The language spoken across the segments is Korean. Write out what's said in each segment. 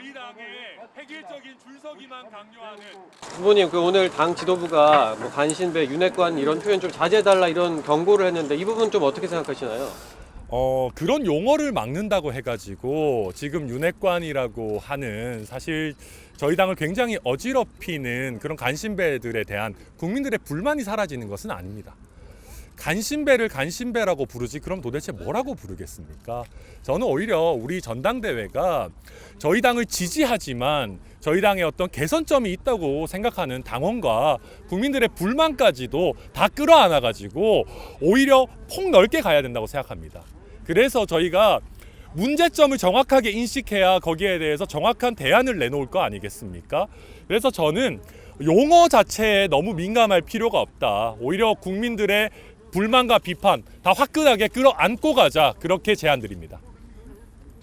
저희 당의 획일적인 줄서기만 강요하는. 후보님, 오늘 당 지도부가 뭐 간신배, 윤핵관 이런 표현 좀 자제해달라 이런 경고를 했는데 이 부분 좀 어떻게 생각하시나요? 그런 용어를 막는다고 해가지고 지금 윤핵관이라고 하는 사실 저희 당을 굉장히 어지럽히는 그런 간신배들에 대한 국민들의 불만이 사라지는 것은 아닙니다. 간신배를 간신배라고 부르지 그럼 도대체 뭐라고 부르겠습니까? 저는 오히려 우리 전당대회가 저희 당을 지지하지만 저희 당에 어떤 개선점이 있다고 생각하는 당원과 국민들의 불만까지도 다 끌어안아가지고 오히려 폭넓게 가야 된다고 생각합니다. 그래서 저희가 문제점을 정확하게 인식해야 거기에 대해서 정확한 대안을 내놓을 거 아니겠습니까? 그래서 저는 용어 자체에 너무 민감할 필요가 없다. 오히려 국민들의 불만과 비판 다 화끈하게 끌어안고 가자, 그렇게 제안드립니다.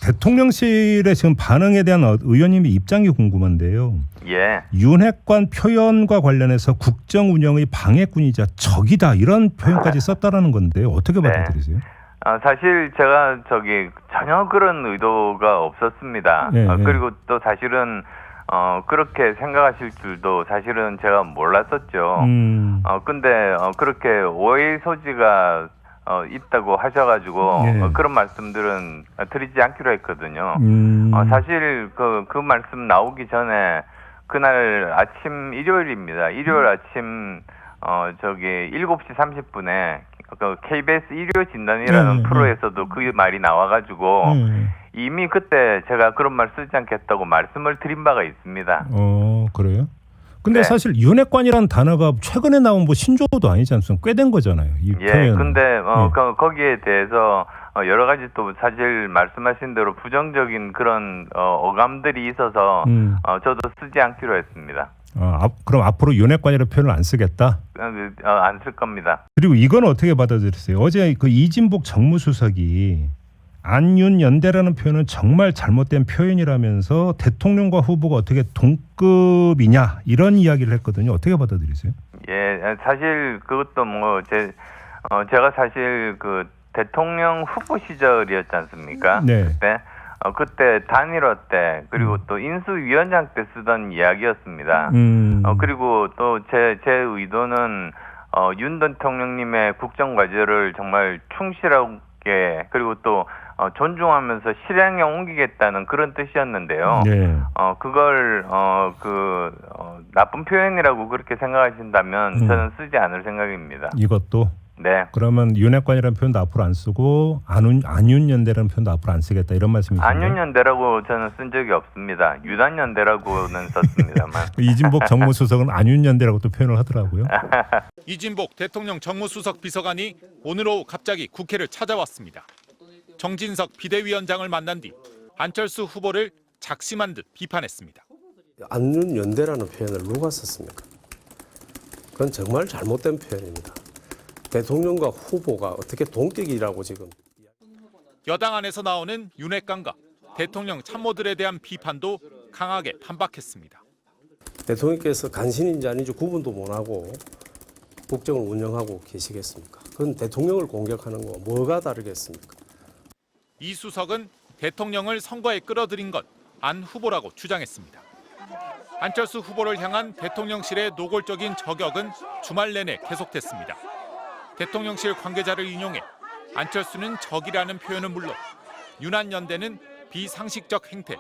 대통령실의 지금 반응에 대한 의원님의 입장이 궁금한데요. 예. 윤핵관 표현과 관련해서 국정 운영의 방해꾼이자 적이다 이런 표현까지 썼다라는 건데 어떻게 받아들이세요? 사실 제가 전혀 그런 의도가 없었습니다. 네, 그리고 또 사실은 그렇게 생각하실 줄도 사실은 제가 몰랐었죠. 근데 그렇게 오해의 소지가 있다고 하셔가지고 그런 말씀들은 드리지 않기로 했거든요. 사실 그 말씀 나오기 전에 그날 아침 일요일입니다. 일요일 아침 7시 30분에 그 KBS 일요 진단이라는 프로에서도 그 말이 나와가지고 이미 그때 제가 그런 말 쓰지 않겠다고 말씀을 드린 바가 있습니다. 그래요? 근데 네. 사실 윤핵관이라는 단어가 최근에 나온 뭐 신조어도 아니지 않습니까? 꽤 된 거잖아요. 이 표현은. 근데 거기에 대해서 여러 가지 또 사실 말씀하신 대로 부정적인 그런 어감들이 있어서 저도 쓰지 않기로 했습니다. 그럼 앞으로 윤핵관이라는 표현을 안 쓰겠다? 안 쓸 겁니다. 그리고 이건 어떻게 받아들이세요? 어제 그 이진복 정무수석이 안윤연대라는 표현은 정말 잘못된 표현이라면서 대통령과 후보가 어떻게 동급이냐 이런 이야기를 했거든요. 어떻게 받아들이세요? 예, 사실 그것도 제가 사실 그 대통령 후보 시절이었지 않습니까? 네. 그때 단일화 때 그리고 또 인수위원장 때 쓰던 이야기였습니다. 그리고 또 제 의도는 윤 대통령님의 국정 과제를 정말 충실하게 그리고 또 존중하면서 실행에 옮기겠다는 그런 뜻이었는데요. 네. 그걸 나쁜 표현이라고 그렇게 생각하신다면 저는 쓰지 않을 생각입니다. 이것도? 네. 그러면 윤핵관이라는 표현도 앞으로 안 쓰고 안윤연대라는 표현도 앞으로 안 쓰겠다 이런 말씀이신가요? 안윤연대라고 저는 쓴 적이 없습니다. 유단연대라고는 썼습니다만. 이진복 정무수석은 안윤연대라고 또 표현을 하더라고요. 이진복 대통령 정무수석 비서관이 오늘 오후 갑자기 국회를 찾아왔습니다. 정진석 비대위원장을 만난 뒤 안철수 후보를 작심한 듯 비판했습니다. 안윤연대라는 표현을 누가 썼습니까? 그건 정말 잘못된 표현입니다. 대통령과 후보가 어떻게 동격이라고 지금. 여당 안에서 나오는 윤핵관과 대통령 참모들에 대한 비판도 강하게 반박했습니다. 대통령께서 간신인지 아닌지 구분도 못하고 국정을 운영하고 계시겠습니까? 그건 대통령을 공격하는 거 뭐가 다르겠습니까? 이 수석은 대통령을 선거에 끌어들인 건 안 후보라고 주장했습니다. 안철수 후보를 향한 대통령실의 노골적인 저격은 주말 내내 계속됐습니다. 대통령실 관계자를 인용해 안철수는 적이라는 표현은 물론 윤한연대는 비상식적 행태,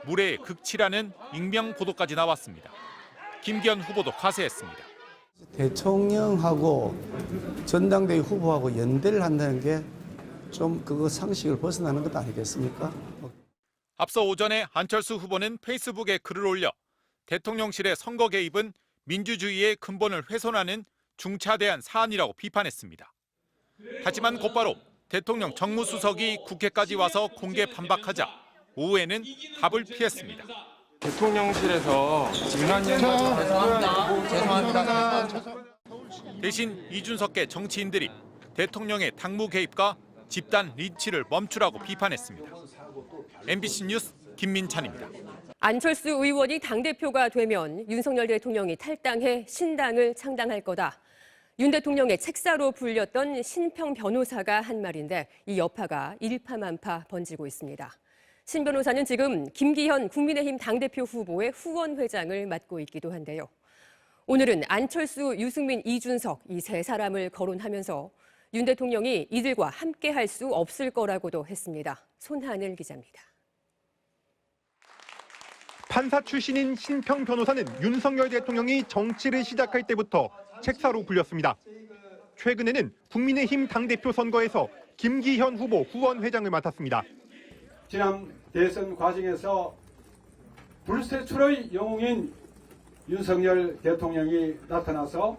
무례의 극치라는 익명 보도까지 나왔습니다. 김기현 후보도 가세했습니다. 대통령하고 전당대회 후보하고 연대를 한다는 게 좀 그거 상식을 벗어나는 것 아니겠습니까? 앞서 오전에 안철수 후보는 페이스북에 글을 올려 대통령실의 선거 개입은 민주주의의 근본을 훼손하는 중차대한 사안이라고 비판했습니다. 하지만 곧바로 대통령 정무수석이 국회까지 와서 공개 반박하자 오후에는 답을 피했습니다. 대통령실에서 죄송합니다. 대신 이준석계 정치인들이 대통령의 당무 개입과 집단 린치를 멈추라고 비판했습니다. MBC 뉴스 김민찬입니다. 안철수 의원이 당대표가 되면 윤석열 대통령이 탈당해 신당을 창당할 거다. 윤 대통령의 책사로 불렸던 신평 변호사가 한 말인데 이 여파가 일파만파 번지고 있습니다. 신 변호사는 지금 김기현 국민의힘 당대표 후보의 후원회장을 맡고 있기도 한데요. 오늘은 안철수, 유승민, 이준석 이 세 사람을 거론하면서 윤 대통령이 이들과 함께할 수 없을 거라고도 했습니다. 손하늘 기자입니다. 판사 출신인 신평 변호사는 윤석열 대통령이 정치를 시작할 때부터 책사로 불렸습니다. 최근에는 국민의힘 당대표 선거에서 김기현 후보 후원회장을 맡았습니다. 지난 대선 과정에서 불세출의 영웅인 윤석열 대통령이 나타나서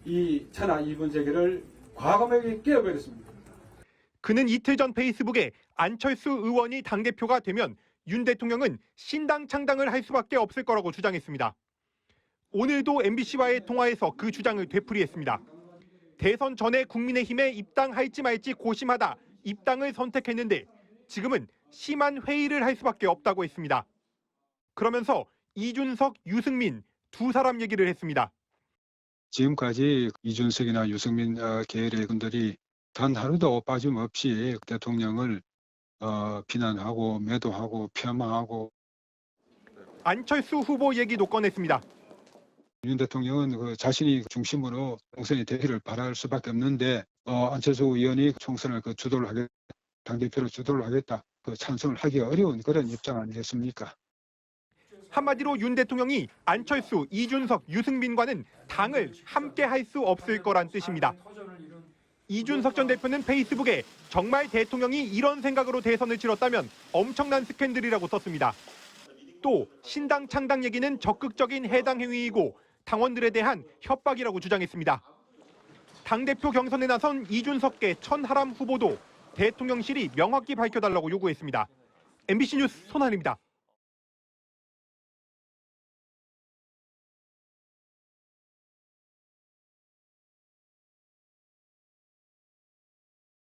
이 천하 이분제기를 과감하게 깨어버렸습니다. 그는 이틀 전 페이스북에 안철수 의원이 당대표가 되면 윤 대통령은 신당 창당을 할 수밖에 없을 거라고 주장했습니다. 오늘도 MBC와의 통화에서 그 주장을 되풀이했습니다. 대선 전에 국민의힘에 입당할지 말지 고심하다 입당을 선택했는데 지금은 심한 회의를 할 수밖에 없다고 했습니다. 그러면서 이준석, 유승민 두 사람 얘기를 했습니다. 지금까지 이준석이나 유승민 계열의 분들이 단 하루도 빠짐없이 대통령을 비난하고 매도하고 폄하하고. 안철수 후보 얘기도 꺼냈습니다. 윤 대통령은 그 자신이 중심으로 총선이 되기를 바랄 수밖에 없는데 안철수 의원이 총선을 주도를 하겠다, 당대표로 주도를 하겠다, 찬성을 하기 어려운 그런 입장 아니겠습니까? 한마디로 윤 대통령이 안철수, 이준석, 유승민과는 당을 함께 할 수 없을 거란 뜻입니다. 이준석 전 대표는 페이스북에 정말 대통령이 이런 생각으로 대선을 치렀다면 엄청난 스캔들이라고 썼습니다. 또 신당 창당 얘기는 적극적인 해당 행위이고 당원들에 대한 협박이라고 주장했습니다. 당대표 경선에 나선 이준석계 천하람 후보도 대통령실이 명확히 밝혀달라고 요구했습니다. MBC 뉴스 손한입니다.